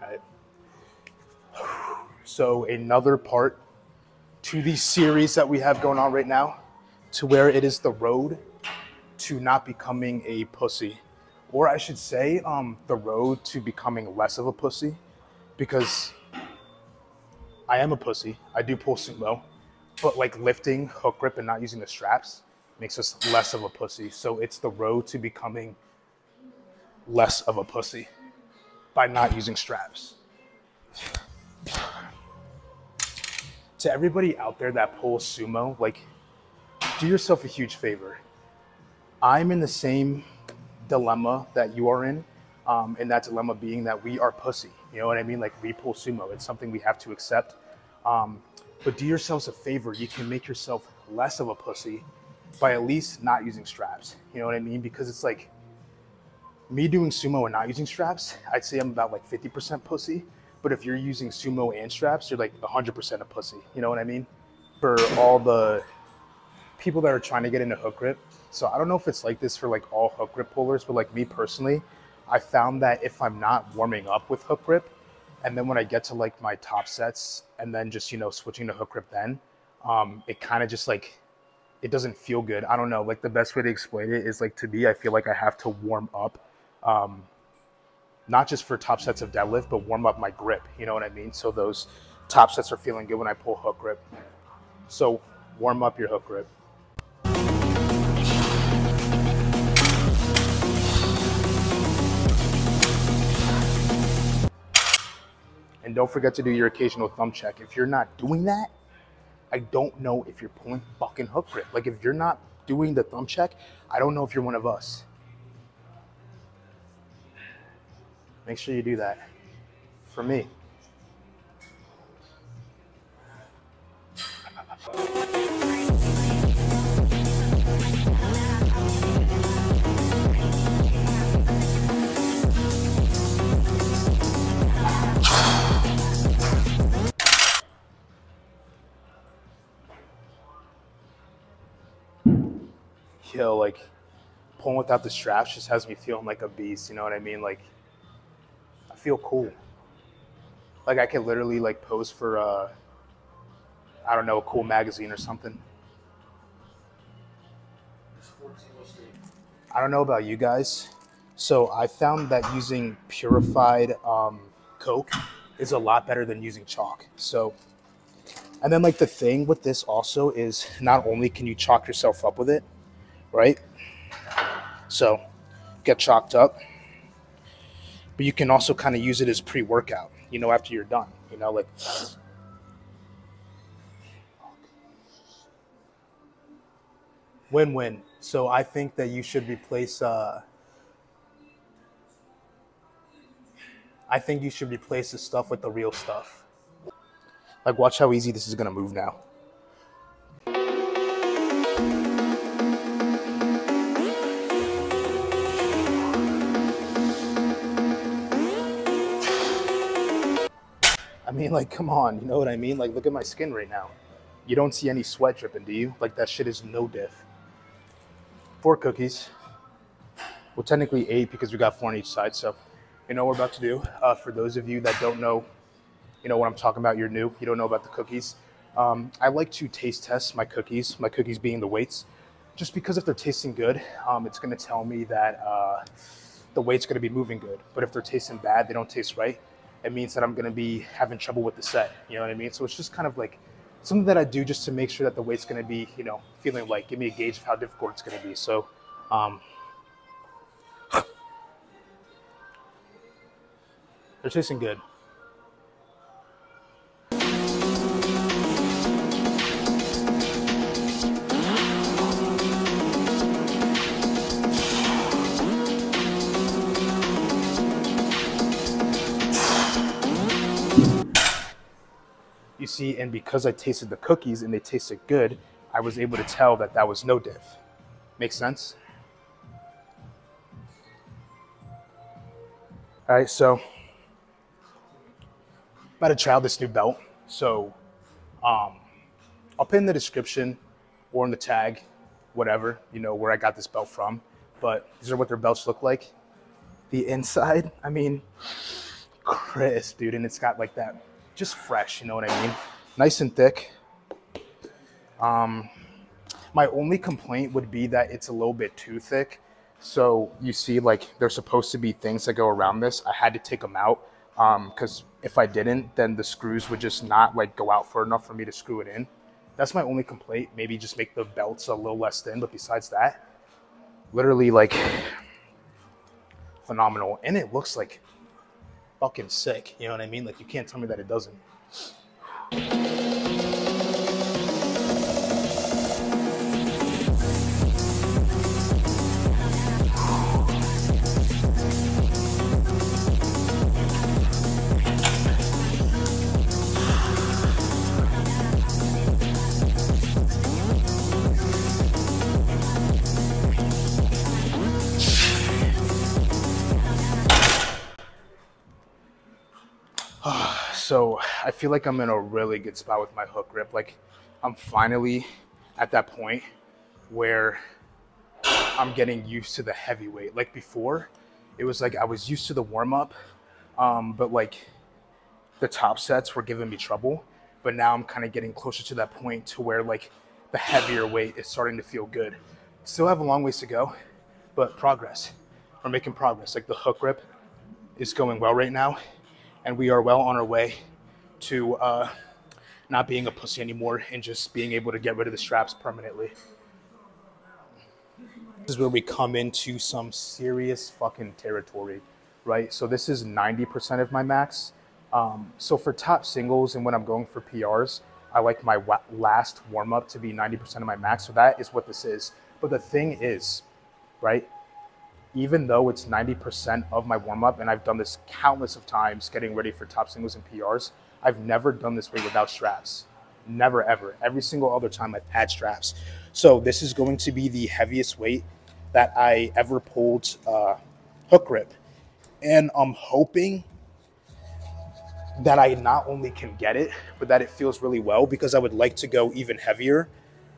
right. So another part to the series that we have going on right now, to where it is the road to not becoming a pussy. Or I should say, the road to becoming less of a pussy, because I am a pussy. I do pull sumo, but like lifting, hook grip, and not using the straps makes us less of a pussy. So it's the road to becoming less of a pussy by not using straps. To everybody out there that pulls sumo, like, do yourself a huge favor. I'm in the same dilemma that you are in, and that dilemma being that we are pussy. You know what I mean? Like, we pull sumo. It's something we have to accept. But do yourselves a favor. You can make yourself less of a pussy by at least not using straps. You know what I mean? Because it's like, me doing sumo and not using straps, I'd say I'm about like 50% pussy. But if you're using sumo and straps, you're like 100% a pussy. You know what I mean? For all the people that are trying to get into hook grip. So I don't know if it's like this for like all hook grip pullers, but like me personally, I found that if I'm not warming up with hook grip, and then when I get to like my top sets and then just, you know, switching to hook grip then, it kind of just like, it doesn't feel good. I don't know, like the best way to explain it is like, to me, I feel like I have to warm up, not just for top sets of deadlift, but warm up my grip. You know what I mean? So those top sets are feeling good when I pull hook grip. So warm up your hook grip. And don't forget to do your occasional thumb check. If you're not doing that, I don't know if you're pulling fucking hook grip. Like, if you're not doing the thumb check, I don't know if you're one of us. Make sure you do that. For me. Yo, like, pulling without the straps just has me feeling like a beast. You know what I mean? Like, I feel cool. Like, I could literally like pose for I don't know, a cool magazine or something. I don't know about you guys. So I found that using purified Coke is a lot better than using chalk. So, and then like the thing with this also is not only can you chalk yourself up with it, right? So get chalked up, but you can also kind of use it as pre-workout, you know, after you're done, you know, like win-win. So I think that you should replace, I think you should replace the stuff with the real stuff. Like, watch how easy this is gonna move now. I mean, like, come on, you know what I mean? Like, look at my skin right now. You don't see any sweat dripping, do you? Like, that shit is no diff. 4 cookies. Well, technically 8 because we got 4 on each side. So, you know what we're about to do. For those of you that don't know, you know what I'm talking about, you're new, you don't know about the cookies. I like to taste test my cookies being the weights, just because if they're tasting good, it's gonna tell me that the weight's gonna be moving good. But if they're tasting bad, they don't taste right, it means that I'm gonna be having trouble with the set, you know what I mean? So it's just kind of like something that I do just to make sure that the weight's gonna be, you know, feeling like, give me a gauge of how difficult it's gonna be. So, they're tasting good. You see, and because I tasted the cookies and they tasted good, I was able to tell that that was no diff. Make sense? All right, so I'm about to try out this new belt. So I'll put in the description or in the tag, whatever, you know, where I got this belt from. But these are what their belts look like. The inside, I mean, crisp, dude. And it's got like that, just fresh, you know what I mean? Nice and thick. My only complaint would be that it's a little bit too thick. So you see, like, there's supposed to be things that go around this. I had to take them out because if I didn't, then the screws would just not like go out far enough for me to screw it in. That's my only complaint. Maybe just make the belts a little less thin. But besides that, literally like phenomenal. And it looks like fucking sick. You know what I mean? Like, you can't tell me that it doesn't. So I feel like I'm in a really good spot with my hook grip. Like, I'm finally at that point where I'm getting used to the heavy weight. Like before, it was like I was used to the warm up, but like the top sets were giving me trouble. But now I'm kind of getting closer to that point to where like the heavier weight is starting to feel good. Still have a long ways to go, but progress. We're making progress. Like, the hook grip is going well right now. And we are well on our way to not being a pussy anymore and just being able to get rid of the straps permanently. This is where we come into some serious fucking territory, right? So this is 90% of my max. So for top singles and when I'm going for PRs, I like my last warm-up to be 90% of my max. So that is what this is. But the thing is, right? Even though it's 90% of my warm-up, and I've done this countless of times getting ready for top singles and PRs, I've never done this weight without straps. Never, ever. Every single other time I've had straps. So this is going to be the heaviest weight that I ever pulled hook grip. And I'm hoping that I not only can get it, but that it feels really well, because I would like to go even heavier.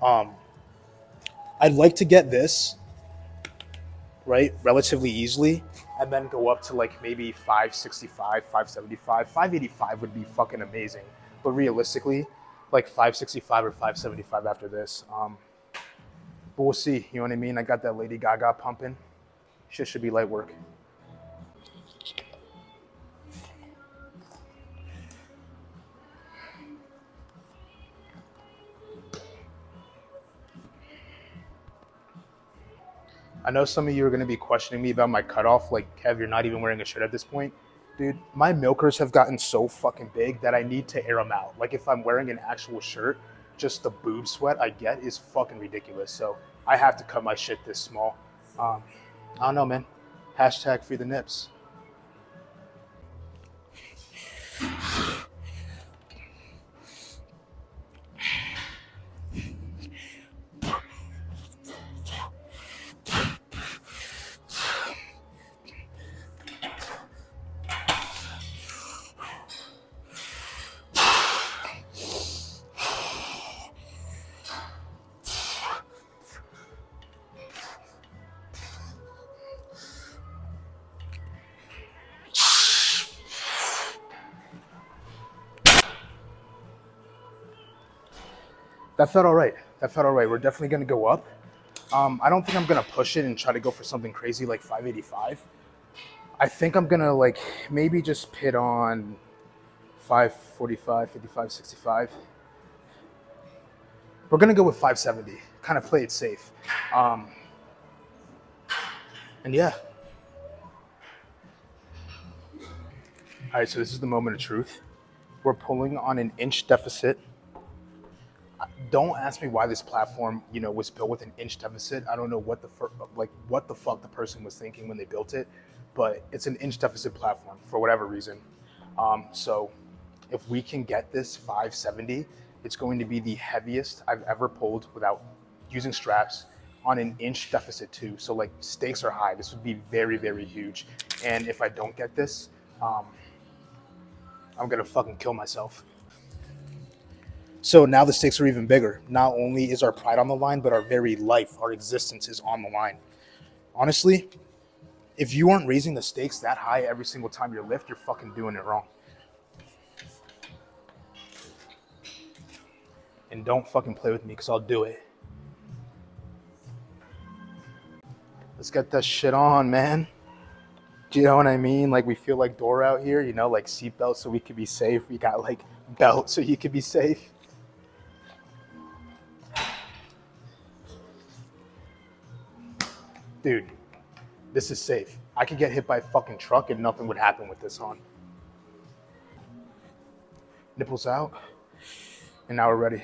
I'd like to get this right, relatively easily, and then go up to like maybe 565, 575, 585 would be fucking amazing. But realistically, like 565 or 575 after this. But we'll see, you know what I mean? I got that Lady Gaga pumping. Shit should be light work. I know some of you are going to be questioning me about my cutoff. Like, Kev, you're not even wearing a shirt at this point. Dude, my milkers have gotten so fucking big that I need to air them out. Like, if I'm wearing an actual shirt, just the boob sweat I get is fucking ridiculous. So I have to cut my shit this small. I don't know, man. Hashtag free the nips. That felt all right. That felt all right. We're definitely going to go up. I don't think I'm going to push it and try to go for something crazy like 585. I think I'm going to like maybe just pit on 545, 55, 65. We're going to go with 570. Kind of play it safe. And yeah. All right, so this is the moment of truth. We're pulling on an inch deficit. Don't ask me why this platform, you know, was built with an inch deficit. I don't know what the fuck the person was thinking when they built it, but it's an inch deficit platform for whatever reason. So if we can get this 570, it's going to be the heaviest I've ever pulled without using straps on an inch deficit too. So like, stakes are high. This would be very, very huge. And if I don't get this, I'm gonna fucking kill myself. So now the stakes are even bigger. Not only is our pride on the line, but our very life, our existence is on the line. Honestly, If you aren't raising the stakes that high every single time you lift, you're fucking doing it wrong. And don't fucking play with me because I'll do it. Let's get that shit on, man. Do you know what I mean? Like, we feel like Dora out here, you know, like seatbelt so we could be safe. We got like belt so you could be safe. Dude, this is safe. I could get hit by a fucking truck and nothing would happen with this on. Nipples out. And now we're ready.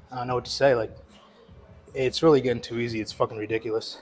I don't know what to say. Like, it's really getting too easy. It's fucking ridiculous.